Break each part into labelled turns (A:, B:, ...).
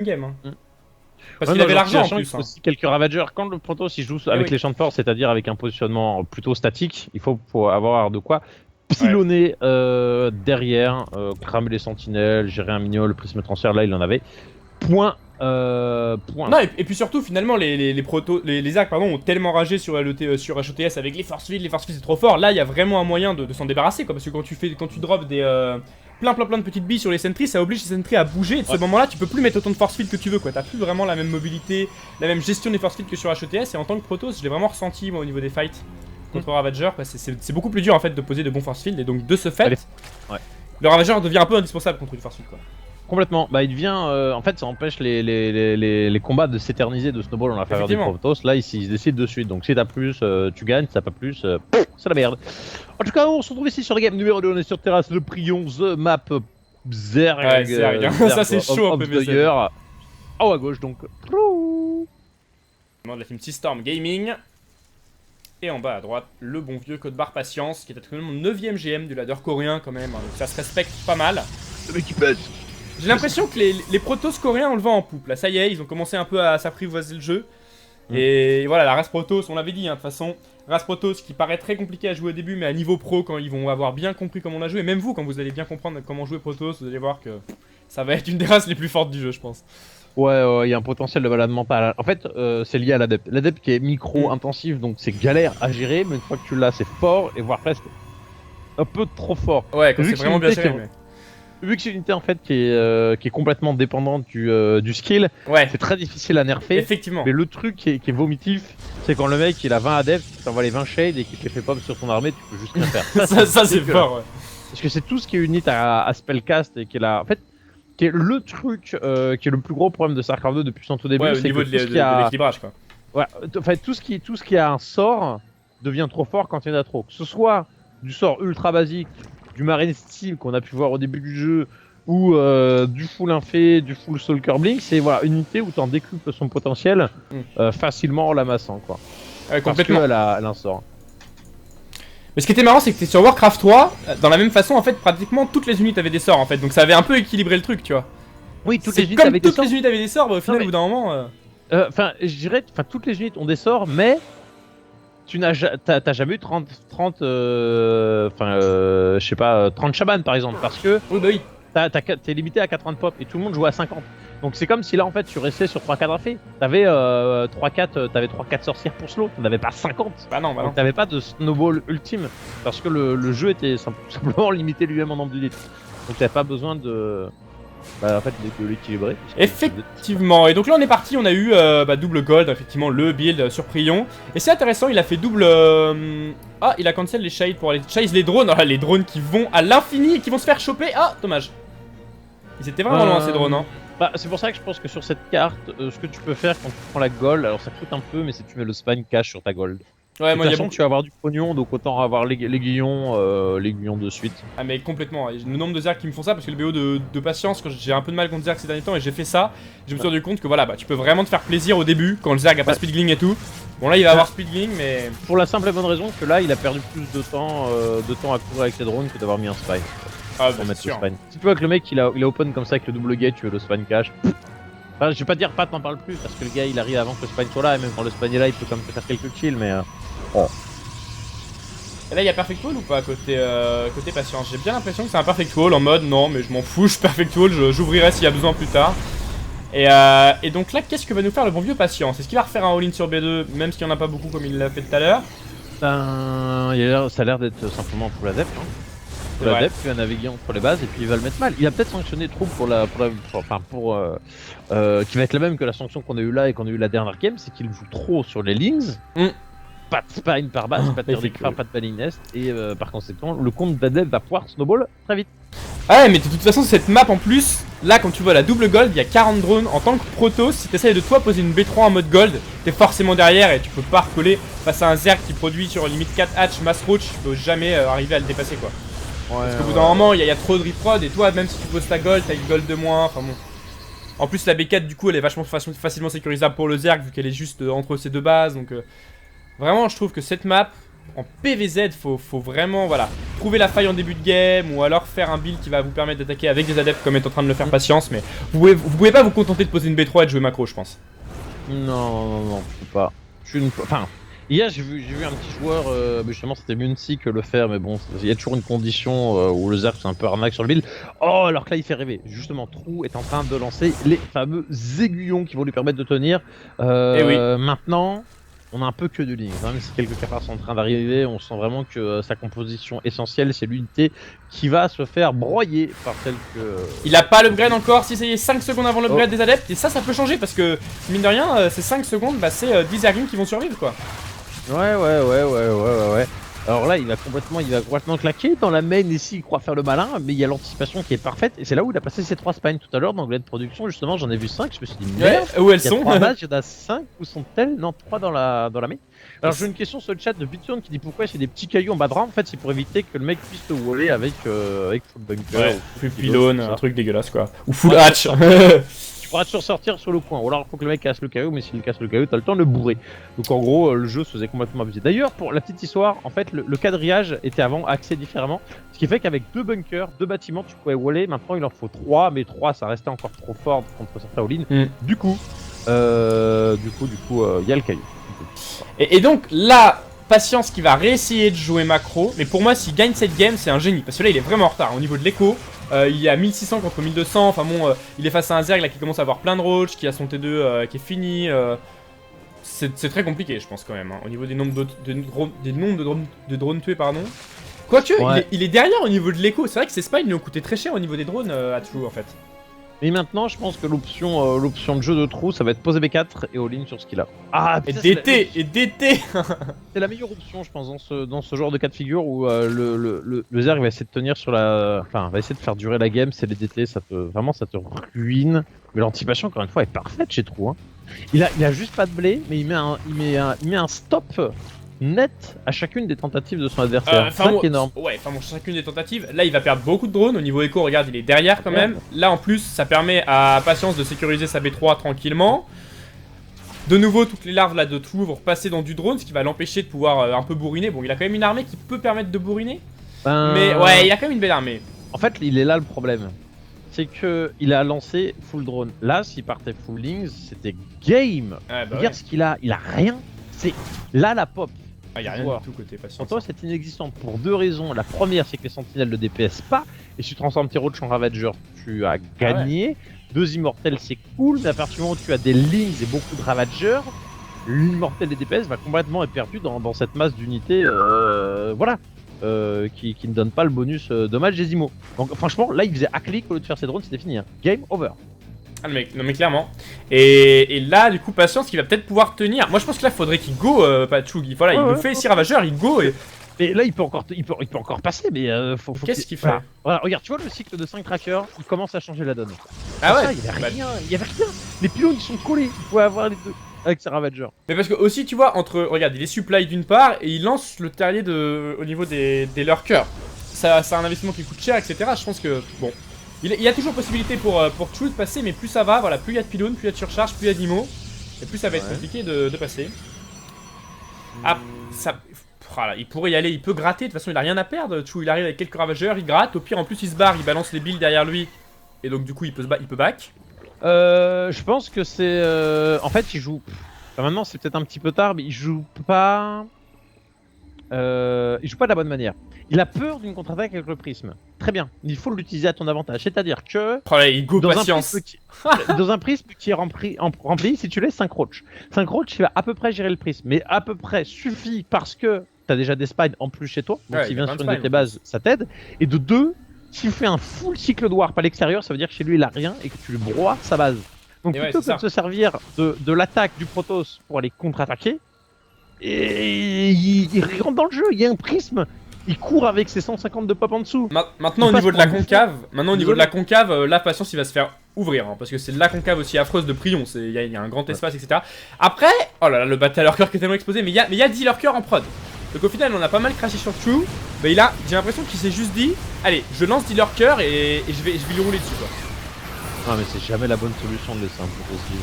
A: game. Hein.
B: Mm.
A: Parce qu'il avait l'argent en plus.
B: Il faut aussi quelques Ravagers. Quand le Protoss il joue avec les champs de force, c'est-à-dire avec un positionnement plutôt statique, il faut avoir de quoi pilonner derrière, cramer les sentinelles, gérer un minion, le prisme transfert, là il en avait. Point.
A: Non, et puis surtout, finalement, les Arcs ont tellement ragé sur HOTS avec les force field c'est trop fort. Là, il y a vraiment un moyen de s'en débarrasser, quoi. Parce que quand tu drops des. Plein de petites billes sur les sentries, ça oblige les sentries à bouger. Et de ce moment-là, tu peux plus mettre autant de force field que tu veux, quoi. T'as plus vraiment la même mobilité, la même gestion des force field que sur HOTS. Et en tant que Protoss, je l'ai vraiment ressenti, moi, au niveau des fights contre Ravager. C'est beaucoup plus dur, en fait, de poser de bons force field. Et donc, de ce fait, le Ravager devient un peu indispensable contre du force field, quoi.
B: Complètement. Bah, il devient. En fait, ça empêche les combats de s'éterniser, de snowball en la faveur des Protoss. Là, ils se décident de suite. Donc, si t'as plus, tu gagnes. Si t'as pas plus, c'est la merde. En tout cas, on se retrouve ici sur le game numéro 2. On est sur Terrasse, le Prion, The Map, Zerg.
A: Ouais, Zerg. Ça, c'est chaud,
B: PvP. En haut à gauche, donc.
A: De la team Storm Gaming. Et en bas à droite, le bon vieux code barre Patience, qui est actuellement 9ème GM du ladder coréen, quand même. Donc, ça se respecte pas mal.
B: Le mec qui pète.
A: J'ai l'impression que les Protoss coréens ont le vent en poupe. Là, ça y est, ils ont commencé un peu à s'apprivoiser le jeu. Et voilà, la race Protoss, on l'avait dit, hein, de toute façon, race Protoss qui paraît très compliqué à jouer au début, mais à niveau pro, quand ils vont avoir bien compris comment on la joue, et même vous, quand vous allez bien comprendre comment jouer Protoss, vous allez voir que ça va être une des races les plus fortes du jeu, je pense.
B: Ouais, il y a un potentiel de malade mental. En fait, c'est lié à l'adepte. L'adepte qui est micro-intensif, donc c'est galère à gérer, mais une fois que tu l'as, c'est fort, et voire presque un peu trop fort.
A: Ouais, quand c'est vraiment bien géré, mais...
B: Vu que c'est une unité en fait qui est complètement dépendante du skill, c'est très difficile à nerfer.
A: Effectivement.
B: Mais le truc qui est vomitif, c'est quand le mec il a 20 adeptes, tu t'envoies les 20 shades et qu'il te les fait pop sur ton armée, tu peux juste rien faire.
A: ça c'est fort, ouais.
B: Parce que c'est tout ce qui est unit à spellcast et qui est là. En fait, qui est le truc qui est le plus gros problème de StarCraft 2 depuis son tout début.
A: Ouais,
B: c'est
A: au niveau de l'équilibrage, quoi.
B: Ouais, enfin, tout ce qui a un sort devient trop fort quand il y en a trop. Que ce soit du sort ultra basique, du Marine Steel qu'on a pu voir au début du jeu, ou du full infé, du full Stalker Blink, c'est voilà, une unité où tu en décuples son potentiel facilement en l'amassant, quoi.
A: Complètement.
B: Parce qu'elle a un sort.
A: Mais ce qui était marrant, c'est que t'es sur Warcraft 3, dans la même façon, en fait, pratiquement toutes les unités avaient des sorts, en fait. Donc ça avait un peu équilibré le truc, tu vois.
B: Oui, toutes les unités
A: avaient des sorts. Toutes les unités avaient des sorts, bah, au final, au bout d'un moment...
B: Enfin, je dirais, toutes les unités ont des sorts, mais... T'as jamais eu 30 je sais pas, 30 chamans par exemple, parce que
A: oui, bah oui.
B: T'es limité à 80 pop et tout le monde joue à 50. Donc c'est comme si là en fait tu restais sur 3-4 affaires. T'avais 3-4 sorcières pour slow, t'en avais pas 50.
A: Bah non, bah non.
B: T'avais pas de snowball ultime, parce que le jeu était simplement limité lui-même en nombre d'unités. Donc t'avais pas besoin de l'équilibrer.
A: Effectivement, et donc là on est parti, on a eu double gold, effectivement le build sur Prion. Et c'est intéressant, il a fait double... Ah, il a cancel les shades pour aller chase les drones. Ah, les drones qui vont à l'infini et qui vont se faire choper. Ah, dommage. Ils étaient vraiment loin ces drones, hein.
B: Bah, c'est pour ça que je pense que sur cette carte, ce que tu peux faire quand tu prends la gold, alors ça coûte un peu, mais c'est tu mets le spine cash sur ta gold.
A: Ouais, moi,
B: de toute façon, tu vas avoir du pognon, donc autant avoir l'aiguillon de suite.
A: Ah, mais complètement. Le nombre de Zerg qui me font ça, parce que le BO de patience, quand j'ai un peu de mal contre Zerg ces derniers temps et j'ai fait ça, je me suis rendu compte que voilà, tu peux vraiment te faire plaisir au début quand le Zerg a pas speedgling et tout. Bon, là il va avoir speedgling, mais.
B: Pour la simple et bonne raison que là il a perdu plus de temps à courir avec ses drones que d'avoir mis un spine.
A: Ah,
B: pour mettre
A: sûr.
B: Le spine. Si tu vois que le mec il a open comme ça avec le double gate, tu veux le spine cash. Enfin, je vais pas dire Pat n'en parle plus parce que le gars il arrive avant que le spine soit là et même quand le spine est là il peut quand même faire quelques kills, mais.
A: Et là, il y a Perfect Wall ou pas côté patience? J'ai bien l'impression que c'est un Perfect Wall en mode non, mais je m'en fous, je Perfect Wall, j'ouvrirai s'il y a besoin plus tard. Et donc là, qu'est-ce que va nous faire le bon vieux patience? Est-ce qu'il va refaire un all-in sur B2, même s'il n'y en a pas beaucoup comme il l'a fait tout à l'heure?
B: Ben, ça a l'air d'être simplement pour l'adepte. Pour l'adepte, il va naviguer entre les bases et puis il va le mettre mal. Il a peut-être sanctionné trop qui va être la même que la sanction qu'on a eu là et qu'on a eu la dernière game, c'est qu'il joue trop sur les links. Pas de spine par base, pas de pas de banning nest, et par conséquent, le compte d'Adep va pouvoir snowball très vite.
A: Ouais, mais de toute façon, cette map en plus, là quand tu vois la double gold, il y a 40 drones. En tant que Protoss, si t'essayes de toi poser une B3 en mode gold, t'es forcément derrière et tu peux pas recoller face à un Zerg qui produit sur limite 4 hatch mass roach, tu peux jamais arriver à le dépasser quoi. Parce qu'au bout d'un moment, il y a trop de reprod et toi, même si tu poses ta gold, t'as une gold de moins, enfin bon. En plus, la B4 du coup, elle est vachement facilement sécurisable pour le Zerg vu qu'elle est juste entre ces deux bases donc. Vraiment, je trouve que cette map, en PVZ, faut vraiment voilà, trouver la faille en début de game ou alors faire un build qui va vous permettre d'attaquer avec des adeptes comme est en train de le faire Patience. Mais vous pouvez pas vous contenter de poser une B3 et de jouer macro, je pense.
B: Non, je peux pas. Enfin, hier j'ai vu un petit joueur, mais justement c'était Munsic le faire, mais bon, il y a toujours une condition où le Zerg c'est un peu arnaque sur le build. Oh, alors que là il fait rêver. Justement, Trou est en train de lancer les fameux aiguillons qui vont lui permettre de tenir.
A: Eh oui.
B: Maintenant, on a un peu que de lignes. Même si quelques cafards sont en train d'arriver, on sent vraiment que sa composition essentielle, c'est l'unité qui va se faire broyer par celle que.
A: Il a pas l'upgrade encore, si ça y est, 5 secondes avant l'upgrade des adeptes, et ça peut changer parce que, mine de rien, ces 5 secondes, bah c'est 10 Zerglings qui vont survivre quoi.
B: Ouais. Alors là, il va complètement claquer dans la main ici, il croit faire le malin, mais il y a l'anticipation qui est parfaite, et c'est là où il a passé ses 3 spines tout à l'heure dans le de production. Justement, j'en ai vu 5, je me suis dit, merde,
A: où elles
B: il y a
A: sont
B: 3 bases, il y en a 5, où sont-elles? Non, 3 dans la main. Alors j'ai une question sur le chat de Bitson qui dit pourquoi c'est des petits cailloux en bas de rang. En fait, c'est pour éviter que le mec puisse te waller avec full bunker.
A: Ouais, full pylône, un truc dégueulasse quoi. Ou full
B: Ouais,
A: hatch.
B: Tu pourras toujours sortir sur le coin. Ou alors il faut que le mec casse le caillou, mais s'il casse le caillou, t'as le temps de le bourrer. Donc en gros, le jeu se faisait complètement abuser. D'ailleurs, pour la petite histoire, en fait, le quadrillage était avant axé différemment. Ce qui fait qu'avec 2 bunkers, 2 bâtiments, tu pouvais waller. Maintenant, il en faut 3, mais 3, ça restait encore trop fort contre certains all-in. Du coup, il y a le caillou.
A: Et donc là, Patience qui va réessayer de jouer macro, mais pour moi s'il gagne cette game c'est un génie, parce que là il est vraiment en retard au niveau de l'écho, il est à 1600 contre 1200, enfin bon, il est face à un Zerg là qui commence à avoir plein de roach, qui a son T2 qui est fini, c'est très compliqué je pense quand même, hein, au niveau des nombres de drones tués pardon. Quoique, ouais. il est derrière au niveau de l'écho, c'est vrai que ces spines lui ont coûté très cher au niveau des drones à True en fait.
B: Mais maintenant, je pense que l'option de jeu de Trou, ça va être poser B4 et all-in sur ce qu'il a. Ah,
A: putain, et DT
B: C'est la meilleure option, je pense, dans ce genre de cas de figure où le Zerg va essayer de tenir sur la. Enfin, va essayer de faire durer la game. C'est les DT, ça te ruine. Mais l'anticipation, encore une fois, est parfaite chez Trou. Hein. Il a juste pas de blé, mais il met un stop net à chacune des tentatives de son adversaire. C'est ça qui est énorme.
A: Ouais, enfin bon, chacune des tentatives. Là, il va perdre beaucoup de drones. Au niveau écho, regarde, il est derrière quand même. Là, en plus, ça permet à Patience de sécuriser sa B3 tranquillement. De nouveau, toutes les larves là de True vont repasser dans du drone, ce qui va l'empêcher de pouvoir un peu bourriner. Bon, il a quand même une armée qui peut permettre de bourriner. Mais ouais, il a quand même une belle armée.
B: En fait, il est là le problème. C'est que il a lancé full drone. Là, s'il partait full lings, c'était game. Ouais, bah regarde ce qu'il a. Il a rien. C'est là la pop.
A: Ah, y a rien du tout côté Patience.
B: Pour toi, c'est inexistant pour 2 raisons. La première, c'est que les sentinelles ne DPS pas. Et si tu transformes tes roaches en Ravager, tu as gagné. Ouais. 2 immortels, c'est cool. Mais à partir du moment où tu as des lings et beaucoup de Ravagers, l'immortel des DPS va complètement être perdu dans cette masse d'unités. Qui ne donne pas le bonus dommage des IMO. Donc franchement, là, il faisait à clic au lieu de faire ses drones, c'était fini. Hein. Game over.
A: Ah non mais clairement. Et là du coup Patience qui va peut-être pouvoir tenir. Moi je pense que là faudrait qu'il go Pachug. Voilà, il le fait ici Ravageur, il go et.
B: Mais là il peut encore passer, mais faut
A: qu'est-ce qu'il fait
B: voilà, regarde, tu vois le cycle de 5 trackers, il commence à changer la donne.
A: Ah ouais.
B: Il y avait rien. Les pylônes ils sont collés, il faut avoir les deux avec ses Ravageurs.
A: Mais parce que aussi tu vois regarde, il est supply d'une part et il lance le terrier au niveau des lurkers. Ça a un investissement qui coûte cher, etc. Je pense que bon. Il y a toujours possibilité pour True de passer, mais plus ça va, voilà, plus il y a de pylônes, plus il y a de surcharge, plus il y a d'IMO, et plus ça va être compliqué de passer. Ah, ça... Voilà, il pourrait y aller, il peut gratter, de toute façon il a rien à perdre, True, il arrive avec quelques ravageurs, il gratte, au pire en plus il se barre, il balance les builds derrière lui, et donc du coup il peut back.
B: Je pense que c'est... En fait il joue... Enfin, maintenant c'est peut-être un petit peu tard, mais il joue pas... il joue pas de la bonne manière. Il a peur d'une contre-attaque avec le prisme. Très bien, il faut l'utiliser à ton avantage. C'est-à-dire que
A: il go Patience.
B: Dans un prisme qui est rempli, si tu laisses 5 roach. 5 roach, il va à peu près gérer le prisme. Mais à peu près suffit parce que tu as déjà des spines en plus chez toi. Donc s'il vient sur une de tes bases, ça t'aide. Et de 2, s'il fait un full cycle de warp à l'extérieur, ça veut dire que chez lui il a rien et que tu lui broies sa base. Donc plutôt que de se servir de l'attaque du Protoss pour aller contre-attaquer, et il rentre dans le jeu, il y a un prisme. Il court avec ses 150 de pop en dessous.
A: Maintenant au niveau de la concave, la Patience il va se faire ouvrir hein, parce que c'est la concave aussi affreuse de Prion, il y a un grand espace etc. Après, oh là là le battle lurker qui est tellement exposé, mais il y a 10 lurkers en prod. Donc au final on a pas mal craché sur True, mais j'ai l'impression qu'il s'est juste dit, allez je lance 10 lurkers et je vais lui rouler dessus quoi.
B: Ah mais c'est jamais la bonne solution de laisser un peu possible.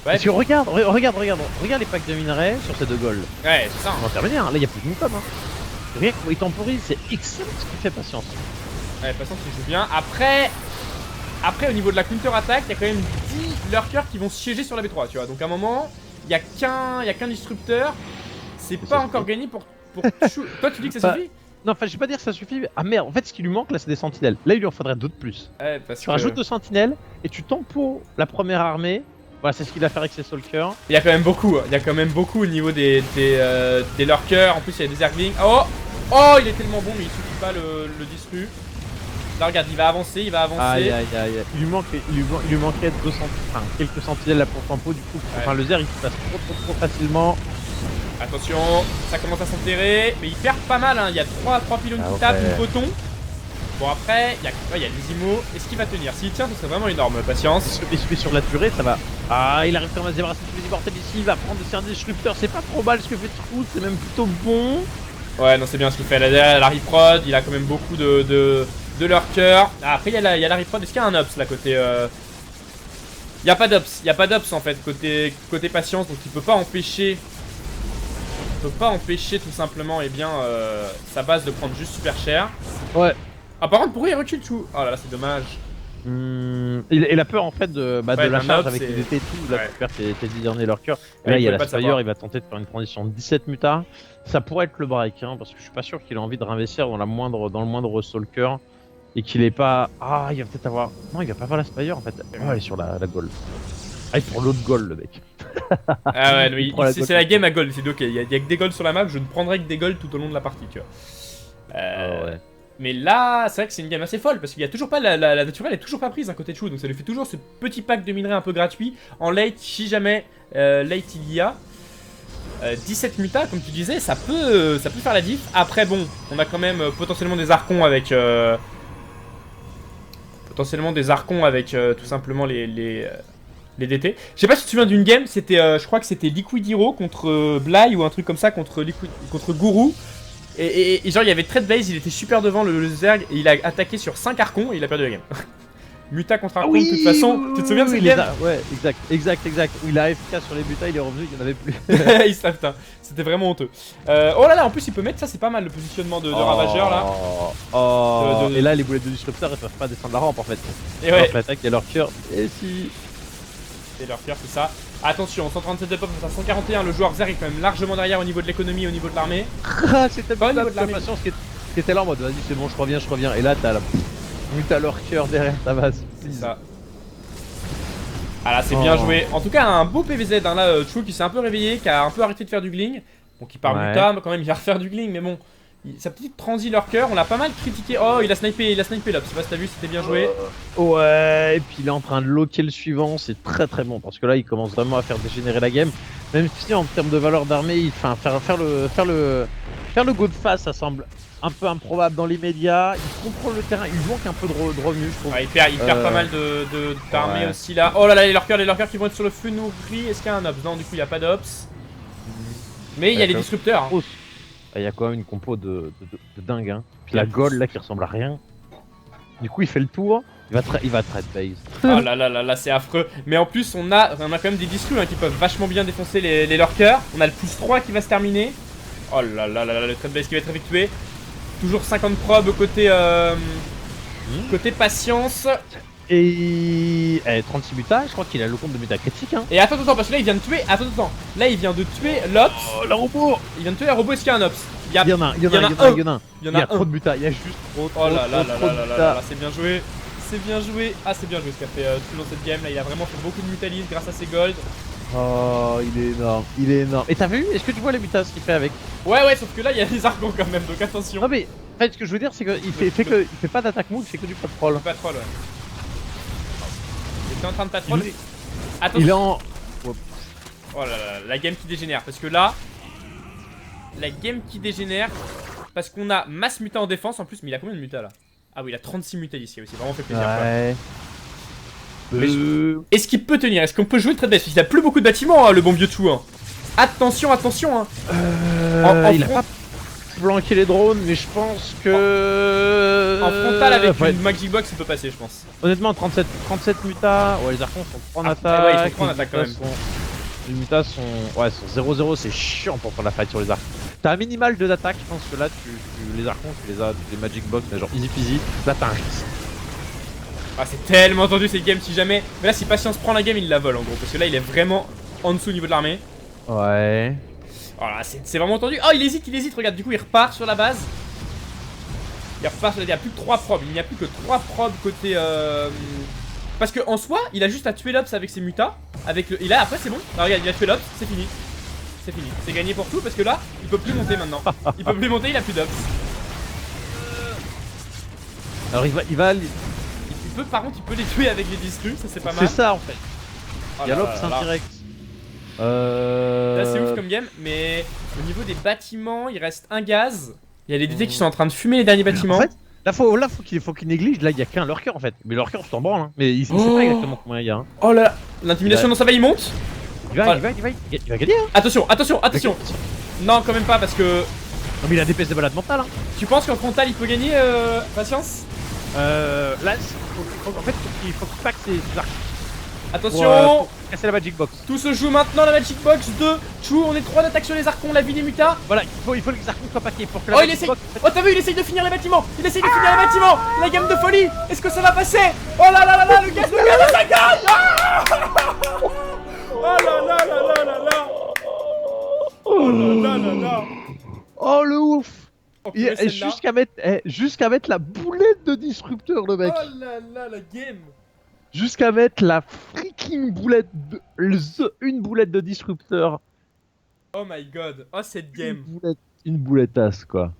B: Parce que regarde les packs de minerais sur ces 2 golds.
A: Ouais, c'est ça.
B: On va terminer, hein. Là il y a plus de mutable. Hein. Rien qu'il temporise, c'est excellent ce qu'il fait, patience.
A: Ouais, Patience qui joue bien. Après, au niveau de la counter-attaque, il y a quand même 10 lurkers qui vont siéger sur la B3, tu vois. Donc à un moment, il y a qu'un disrupteur. C'est pas encore gagné pour Toi, tu dis que ça suffit?
B: Non, enfin, je vais pas dire que ça suffit. Ah merde, en fait, ce qui lui manque là, c'est des sentinelles. Là, il lui en faudrait 2 de plus.
A: Ouais, parce
B: Tu rajoutes 2 sentinelles et tu tempo la première armée. Voilà, c'est ce qu'il va faire avec ses Solkers.
A: Il y a quand même beaucoup, au niveau des lurkers. En plus, il y a des Zerglings. Oh, il est tellement bon, mais il suffit pas le disru. Là, regarde, il va avancer.
B: Aïe. Il lui manquait quelques sentinelles là pour tempo. Du coup, enfin, le Zer il se passe trop facilement.
A: Attention, ça commence à s'enterrer, mais il perd pas mal, hein. Il y a 3 pylônes qui tapent, du coton. Bon, après, il y a les IMO. Est-ce qu'il va tenir? S'il tient, ce serait vraiment énorme. Patience.
B: Mais sur la durée, ça va. Ah, il arrive quand même à se débarrasser de tous les immortels ici. Il va prendre un disrupteur. C'est pas trop mal ce que fait Trou, c'est même plutôt bon.
A: Ouais, non, c'est bien ce qu'il fait. Là, derrière, la Riprod, il a quand même beaucoup de lurkers. Après, il y a la Riprod. Est-ce qu'il y a un Ops là côté. Il n'y a pas d'Ops en fait côté Patience, donc il peut pas empêcher. Tout simplement sa base de prendre juste super cher.
B: Ouais.
A: Ah, par contre, pourquoi il recule tout? Oh là là, c'est dommage.
B: Il a peur en fait de la charge avec les DT et tout. Là, tu perds tes 10 derniers lurkers. Là, il y a la Spire, il va tenter de faire une transition de 17 mutas. Ça pourrait être le break, hein, parce que je suis pas sûr qu'il ait envie de réinvestir dans le moindre Stalker. Et qu'il est pas. Ah, il va peut-être avoir. Non, il va pas avoir la Spire en fait. Oh, il est sur la gold. Ah, il prend l'autre gold, le mec.
A: Ah ouais, oui, c'est la game à gold. C'est ok, il y a que des golds sur la map. Je ne prendrai que des golds tout au long de la partie, tu vois.
B: Ouais.
A: Mais là, c'est vrai que c'est une game assez folle parce qu'il y a toujours pas la naturelle est toujours pas prise d'un côté de Chou, donc ça lui fait toujours ce petit pack de minerais un peu gratuit en late si jamais late il y a. 17 mutas, comme tu disais, ça peut faire la diff. Après, bon, on a quand même potentiellement des archons avec tout simplement les DT. Je sais pas si tu te souviens d'une game, c'était je crois que c'était Liquid Hero contre Bly ou un truc comme ça contre Guru. Et genre il y avait Trade Blaze, il était super devant le Zerg et il a attaqué sur 5 archons et il a perdu la game. Muta contre archon de toute façon, tu te souviens de cette game?
B: Ouais, exact. Où il a AFK sur les mutas, il est revenu, il n'y en avait plus.
A: Il se putain, c'était vraiment honteux. Oh là là, en plus il peut mettre ça, c'est pas mal le positionnement de ravageur là.
B: Et là les boulettes de disrupteur, elles peuvent pas descendre la rampe en fait.
A: Et ouais.
B: L'attaque et leur cœur. Et si.
A: Et leur cœur, c'est ça. Attention, 137 de pop à 141, le joueur Zerg est quand même largement derrière au niveau de l'économie, au niveau de l'armée.
B: C'était pas au niveau de la patience qui était là en mode vas-y c'est bon, je reviens. Et là t'as la. T'as leur cœur derrière ta base.
A: C'est ça. Ah là, c'est bien joué. En tout cas, un beau PVZ. Hein, là, Chou qui s'est un peu réveillé, qui a un peu arrêté de faire du gling. Donc il part Muta, mais quand même il va refaire du gling. Mais bon, sa petite transi leur cœur, on l'a pas mal critiqué. Oh, il a snipé là. Je sais pas si t'as vu, c'était bien joué.
B: Ouais, et puis il est en train de loquer le suivant. C'est très bon parce que là il commence vraiment à faire dégénérer la game. Même si en termes de valeur d'armée, faire le go de face, ça semble un peu improbable dans l'immédiat. Il contrôle le terrain, il manque un peu de revenus, je trouve.
A: Ouais, il perd pas mal d'armées aussi là. Oh là là, les lurkers qui vont être sur le feu nourri. Est-ce qu'il y a un ops? Non, du coup il y a pas d'ops. Mais il y a les disrupteurs. Hein.
B: Il y a quand même une compo de dingue. Hein. Puis la gold là qui ressemble à rien. Du coup il fait le tour. Il va trade base.
A: Oh là là, c'est affreux. Mais en plus on a quand même des disrupts qui peuvent vachement bien défoncer les lurkers. On a le plus 3 qui va se terminer. Oh là là, le trade base qui va être effectué. Toujours 50 probes côté patience.
B: Et 36 mutas, je crois qu'il a le compte de mutas critique. Hein.
A: Et attends, parce que là il vient de tuer. Attends. Là il vient de tuer l'Ops.
B: Oh, la robot.
A: Il vient de tuer la robot. Est-ce qu'il y a un Ops? Il y en a un.
B: Il y a trop de mutas. Il y a juste trop
A: oh là là
B: de mutas.
A: là, c'est bien joué. Ah, c'est bien joué ce qu'a fait tout dans cette game. Là, il a vraiment fait beaucoup de mutalisme grâce à ses golds.
B: Oh, il est énorme. Et t'as vu? Est-ce que tu vois les mutas qu'il fait avec?
A: Ouais, sauf que là, il y a des archons quand même, donc attention.
B: Non, mais en fait, ce que je veux dire, c'est qu'il fait pas d'attaque move, il fait que du patrol.
A: Patrol, ouais. Il était en train de patrol. Attention.
B: Il est en.
A: Oh là là, la game qui dégénère. Parce que là, la game qui dégénère. Parce qu'on a masse muta en défense en plus. Mais il a combien de muta là? Ah oui, il a 36 muta ici aussi. Vraiment fait plaisir.
B: Ouais.
A: Est-ce qu'il peut tenir? Est-ce qu'on peut jouer le trade base? Parce qu'il a plus beaucoup de bâtiments, hein, le bon Mewtwo. Hein. Attention. Hein.
B: Il a pas. flanquer les drones, mais je pense que...
A: En frontal avec
B: ouais.
A: une Magic Box, il peut passer, je pense.
B: Honnêtement, 37 mutas, ouais, les archons sont 3 en attaque.
A: Ouais, ils sont 3 en attaque quand même.
B: Les mutas sont 0-0, c'est chiant pour prendre la fight sur les archons. T'as un minimal 2 d'attaque, je pense que là, les archons, tu les as, les Magic Box, mais genre easy peasy. Là, t'as un risque.
A: Ah, c'est tellement tendu cette game si jamais. Mais là, si Patience prend la game, il la vole en gros. Parce que là, il est vraiment en dessous au niveau de l'armée.
B: Ouais.
A: Voilà, c'est vraiment tendu. Oh, il hésite, regarde. Du coup, il repart sur la base. Il repart sur la... Il n'y a plus que 3 probes. Il n'y a plus que 3 probes côté. Parce que en soi, il a juste à tuer l'Ops avec ses mutas. Avec le... Et là, après, c'est bon. Alors, regarde, il a tué l'Ops, c'est fini. C'est fini. C'est gagné pour tout parce que là, il peut plus monter maintenant. Il peut plus monter, il a plus d'Ops.
B: Alors, il va...
A: Par contre, il peut les tuer avec les distrus, ça c'est pas mal.
B: C'est ça en fait.
A: Oh
B: Il y a l'Ops indirect.
A: Là, c'est ouf comme game, mais au niveau des bâtiments, il reste un gaz. Il y a les DT qui sont en train de fumer les derniers bâtiments.
B: En fait, là, faut qu'il néglige. Là, il y a qu'un lurker en fait. Mais le lurker, je t'en branle. Hein. Mais il sait pas exactement combien il y a. Hein.
A: Oh là là, l'intimidation dans sa veille, il monte.
B: Il va gagner. Hein.
A: Attention. Non, quand même pas parce que.
B: Non, mais il a des pièces de balade mentale. Hein.
A: Tu penses qu'en frontal, il peut gagner Patience?
B: Là, en fait, il faut qu'il pack ses arcs.
A: Attention,
B: pour casser la Magic Box.
A: Tout se joue maintenant, la Magic Box 2. Chou, on est 3 d'attaque sur les archons, la vie des mutas.
B: Voilà, il faut que les archons soient packés pour que la
A: Oh, il
B: Magic
A: essaye.
B: Box...
A: Oh, t'as vu, il essaye de finir les bâtiments. La gamme de folie. Est-ce que ça va passer? Oh là là là là, le gaz, ça gagne. Ah oh là là là là là là. Oh là là là là.
B: Oh, le ouf.
A: Oh,
B: Jusqu'à mettre la boulette de disrupteur, le mec.
A: Oh là là, la game.
B: Jusqu'à mettre la freaking boulette une boulette de disrupteur.
A: Oh my god. Oh, cette game.
B: Une bouletasse, quoi.